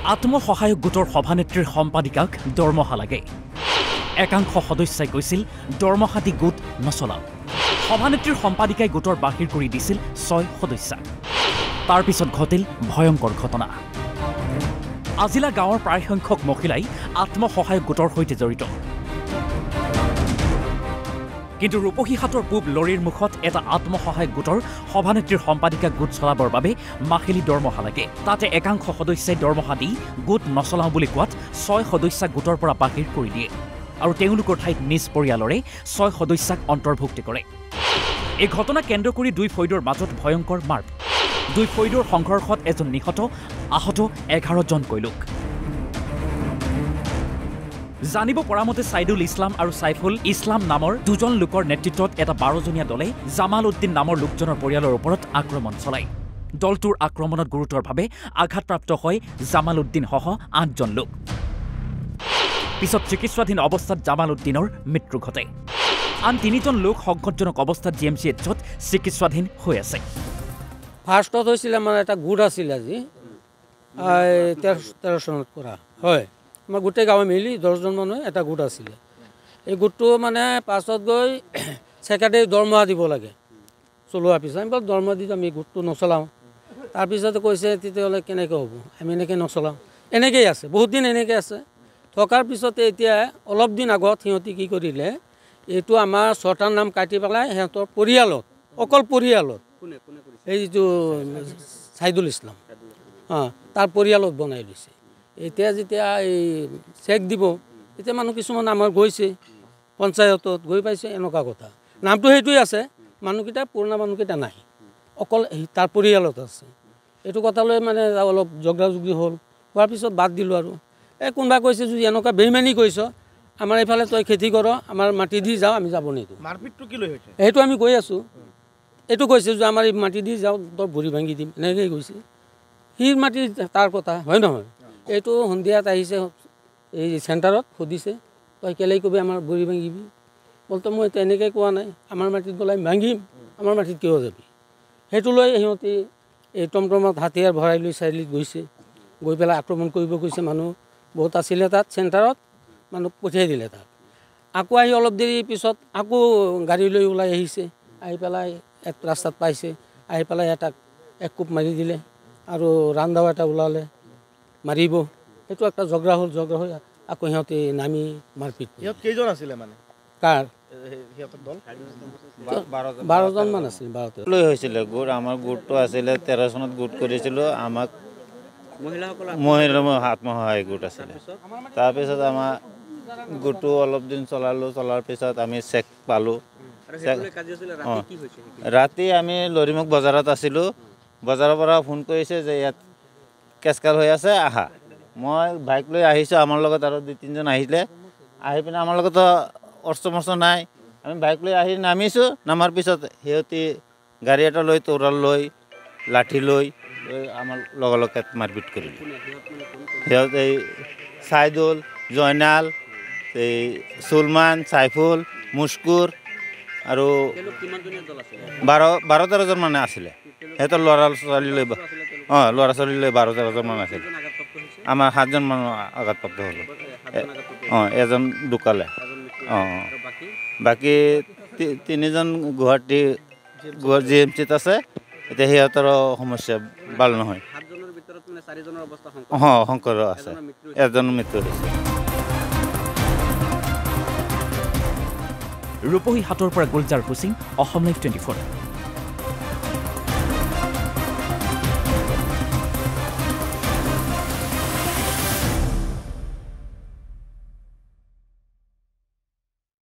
আত্মসহায়ক গোটৰ সভানেত্ৰীৰ সম্পাদিকাক দৰমহা লাগে। একাংশ সদস্যই কৈছিল দৰমহা দি গোট নচলাও। সভানেত্ৰীৰ সম্পাদিকাই গোটৰ বাহিৰ কৰি দিছিল 6 সদস্যাক। তাৰ পিছত ঘটিল ভয়ংকৰ ঘটনা। আজিলা গাঁৱৰ প্ৰায় সংখ্যক মহিলাই আত্মসহায়ক গোটৰ সৈতে জড়িত। কিন্তু ৰূপহীহাটৰ পূব লৰিৰ মুখত এটা আত্মসহায়ক গোটৰ সভানেত্ৰীৰ সম্পাদিকাক গোট চলাবৰ বাবে মাহিলী দৰমহা লাগে। তাতে একাংশ সদস্যই দৰমহা দি গোট নচলাওঁ বুলি কোৱাত 6 সদস্যাক গোটৰ পৰা বাহিৰ কৰি দিয়ে আৰু তেওঁলোকৰ ঠাইত নিজ পৰিয়ালৰে 6 সদস্যাক অন্তৰ্ভুক্তি কৰে। এই ঘটনা কেন্দ্ৰ কৰি 2 ফৈদৰ মাজত ভয়ংকৰ মাৰপিট। 2 ফৈদৰ সংঘৰ্ষত এজন নিহত, আহত 11 জনকৈ লোক। জানিব পৰা মতে ছাইদুল ইছলাম আৰু ছাইফুল ইছলাম নামৰ 2জন লোকৰ নেতৃত্বত এটা 12জনীয়া দলে জামাল উদ্দিন নামৰ লোকজনৰ পৰিয়ালৰ ওপৰত আক্ৰমণ চলায়। দলটোৰ আক্ৰমণত গুৰুতৰভাৱে আঘাতপ্ৰাপ্ত হয় জামাল উদ্দিনসহ 8জন লোক। পিছত চিকিৎসাধীন অৱস্থাত জামাল উদ্দিনৰ মৃত্যু ঘটে। আন 3জন লোক সংকটজনক অৱস্থাত GMCHত চিকিৎসাধীন হৈ আছে। ফাৰ্ষ্টত হৈছিলে মানে এটা গোট আছিলে আজি 13 চনত পৰা হয়। আমাৰ গোটেই গাঁৱে মিলি 10জন মানুহ এটা গোট আছিলে। এই গোটটো মানে পাছত গৈ ছেক্ৰেটাৰী দৰমহা দিব লাগে চলোৱাৰ পিছত আমি দৰমহা দি আমি গোটটো নচলাওঁ। তাৰপিছতে কৈছে তেতিয়াহ'লে কেনেকৈ হ'ব, আমি এনেকৈ নচলাওঁ। এনেকৈয়ে আছে, বহুত দিন এনেকৈ আছে। থকাৰ পিছতে এতিয়া অলপ দিন আগত সিহঁতি কি কৰিলে, এইটো আমাৰ ছটাৰ নাম কাটি পেলাই সিহঁতৰ পৰিয়ালত, অকল পৰিয়ালত এই যিটো ছাইদুল ইছলাম তাৰ পৰিয়ালত বনাই লৈছে। এতিয়া যেতিয়া এই চেক দিব তেতিয়া মানুহ কিছুমান আমাৰ গৈছে পঞ্চায়তত গৈ পাইছে, এনেকুৱা কথা। নামটো সেইটোৱে আছে, মানুহকেইটা পুৰণা মানুহকেইটা নাই, অকল তাৰ পৰিয়ালত আছে। এইটো কথা লৈ মানে অলপ জগৰাজগি হ'ল। হোৱাৰ পিছত বাদ দিলোঁ আৰু। কোনোবা কৈছে যদি এনেকুৱা বেইমানি কৰিছ, আমাৰ এইফালে তই খেতি কৰ, আমাৰ মাটি দি যাওঁ, আমি যাব নিদিওঁ। মাৰপিটটো কি লৈ হৈছে? সেইটো আমি গৈ আছোঁ। এইটো কৈছে যে আমাৰ এই মাটি দি যাওঁ, তই ভৰি ভাঙি দিম, এনেকৈ কৈছে। সি মাটি তাৰ কথা হয় নহয়। এইটো সন্ধিয়াত আহিছে এই চেণ্টাৰত সুধিছে, তই কেলেই কবি আমাৰ ভৰি ভাঙিবি? বলতো মই তেনেকৈ কোৱা নাই, আমাৰ মাটিত গ'লে আমি ভাঙিম, আমাৰ মাটিত কিয় যাবি? সেইটো লৈ সিহঁতি এই টমটমত হাতীয়াৰ ভৰাই লৈ চাৰিআলিত গৈছে। গৈ পেলাই আক্ৰমণ কৰিব গৈছে। মানুহ বহুত আছিলে তাত চেণ্টাৰত, মানুহ পঠিয়াই দিলে তাত। আকৌ আহি অলপ দেৰি পিছত আকৌ গাড়ী লৈ ওলাই আহিছে। আহি পেলাই এক ৰাস্তাত পাইছে, আহি পেলাই এটাক এক কোপ মাৰি দিলে আৰু ৰান্দাও এটা ওলালে মাৰিব। সেইটো একটা ঝগড়া হ'ল। ঝগড়া হৈ আকৌ সিহঁতে নামি মাৰপিট। সিহঁত কেইজন আছিলে মানে? কাৰ? সিহঁতৰ দল 12জন মান আছিল। 12 লৈ হৈছিলে গোট। আমাৰ গোটটো আছিলে 13 চনত গোট কৰিছিলোঁ। আমাক মহিলা আত্মসহায়ক গোট আছিলে। তাৰপিছত আমাৰ গোটটো অলপ দিন চলালোঁ। চলাৰ পিছত আমি চেক পালোঁ। ৰাতি আমি লৰিমুখ বজাৰত আছিলোঁ। বজাৰৰ পৰা ফোন কৰিছে যে ইয়াত কেচকাল হৈ আছে, আহা। মই বাইক লৈ আহিছোঁ, আমাৰ লগত আৰু 2-3জন আহিলে। আহি পিনে আমাৰ লগতো অস্ত্ৰ নাই। আমি বাইক লৈ আহি নামিছোঁ। নামাৰ পিছত সিহঁতি গাড়ী এটা লৈ, তৰোৱাল লৈ, লাঠি লৈ আমাৰ লগে মাৰপিট কৰিলে। সিহঁত এই ছাইদুল, জয়নাল, এই চুলমান, ছাইফুল, মুস্কুৰ আৰু 12-13জন মানে আছিলে। সিহঁতৰ ল'ৰা ছোৱালী লৈ ল'ৰা ছোৱালী লৈ 12-13জন মান আছিলে। আমাৰ 7জন মানুহ আঘাতপ্ৰাপ্ত হ'লোঁ। এজন ঢুকালে। বাকী 3জন গুৱাহাটী GMCত আছে। এতিয়া সিহঁতৰ সমস্যা ভাল নহয়। শংকৰ আছে, এজনৰ মৃত্যু হৈছে। ৰূপহীহাটৰ পৰা গুলজাৰ হুছেইন, অসম লাইভ 24।